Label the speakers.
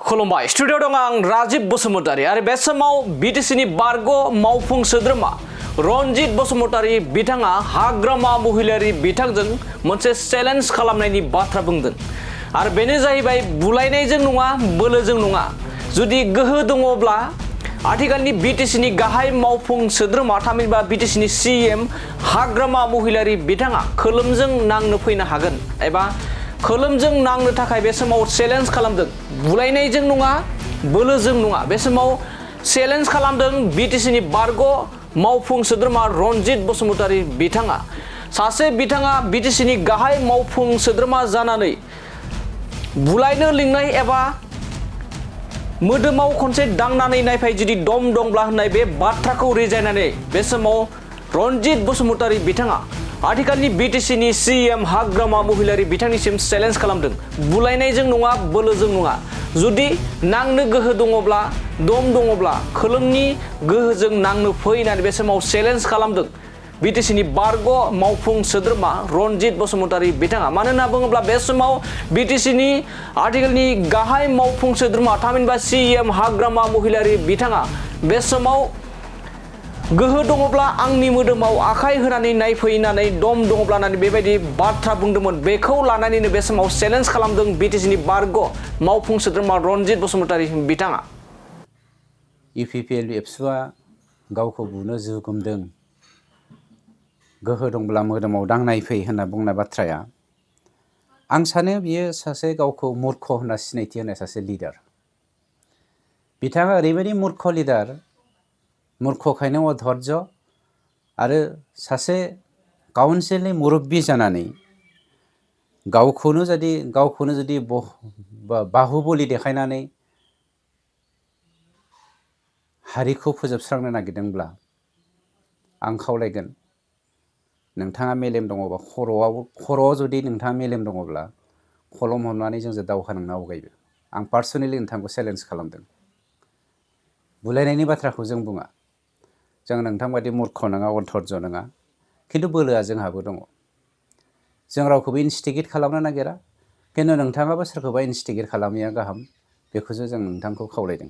Speaker 1: खुलुमबाय स्टुडियोआव दं आं राजिब बसुमतारी आरो बे समाव बिटिसिनि बारग' मावफुं सोद्रोमा रनजित बसुमतारी बिथाङा हाग्रामा महिलारि बिथांजों मोनसे चेलेन्ज खालामनायनि बाथ्रा बुंदों आरो बेनो जाहैबाय बुलायनायजों नङा बोलोजों नङा जुदि गोहो दङब्ला आथिखालनि बिटिसिनि गाहाय मावफुं सोद्रोमा थामहिनबा बिटिसिनि सीएम हाग्रामा महिलारि बिथाङा खोलोमजों नांनो फैनो हागोन एबा खोलोमजों नांनो थाखाय बे समाव चेलेन्ज खालामदों बुलायनायजों नङा बोलोजों नङा बे समाव चेलेन्ज खालामदों बिटिसिनि बारग' मावफुं सोद्रोमा रनजित बसुमतारी बिथाङा बिथाङा बिटिसिनि गाहाय मावफुं सोद्रोमा जानानै बुलायनो लिंनाय एबा मोदोमाव खनसे दांनानै नायफाय जुदि दम दंब्ला होननाय बे बाथ्राखौ रिजायनानै बे समाव रनजित बसुमतारी बिथाङा आथिखालनि बिटिसिनि सीएम हाग्रामा महिलारि बिथांनिसिम चेलेन्ज खालामदों बुलायनायजों नङा बोलोजों नङा जुदि नांनो गोहो दङब्ला दम दङब्ला खोलोमनि गोहोजों नांनो फैनानै बे समाव चेलेन्ज खालामदों बिटिसिनि बारग' मावफुं सोद्रोमा रनजित बसुमतारी बिथाङा मानो होनना बुङोब्ला बे समाव बिटिसिनि आथिखालनि गाहाय मावफुं सोद्रोमा थामहिनबा सीएम हाग्रामा महिलारि बिथाङा बे समाव गोहो दङब्ला आंनि मोदोमाव आखाइ होनानै नायफैनानै दम दङब्ला होननानै बेबायदि बाथ्रा बुंदोंमोन बेखौ लानानैनो बे समाव चेलेन्ज खालामदों बिटिसिनि बारग' मावफुं सोद्रोमा रनजित बसुमतारी बिथाङा
Speaker 2: इउपिपिएल एबसुआ गावखौ बुनो जुगुमदों गोहो दंब्ला मोदोमाव दांनाय फै होनना बुंनाय बाथ्राया आं सानो बियो सासे गावखौ मूर्ख होनना सिनायथि होनाय सासे लिडार बिथाङा ओरैबायदि मूर्ख लिडार मूर्खखायनो अधर्ज आरो सासे काउन्सिलनि मुरब्बी जानानै गावखौनो जुदि बाहुबलि देखायनानै हारिखौ फोजोबस्रांनो नागिरदोंब्ला आं खावलायगोन नोंथाङा मेलेम दङबा खर'आव जुदि नोंथाङा मेलेम दङब्ला खलम हमनानै जोंजों दावहा नांनो आवगायबो आं पार्सनेलि नोंथांखौ चेलेन्ज खालामदों बुलायनायनि बाथ्राखौ जों बुङा जों नोंथां बायदि मूर्ख नङा अधर्ज नङा खिन्थु बोलोआ जोंहाबो दङ जों रावखौबो इनस्टिगेट खालामनो नागिरा खिन्थु नोंथाङाबो सोरखौबा इनस्टिगेट खालामैया गाहाम बेखौसो जों नोंथांखौ खावलायदों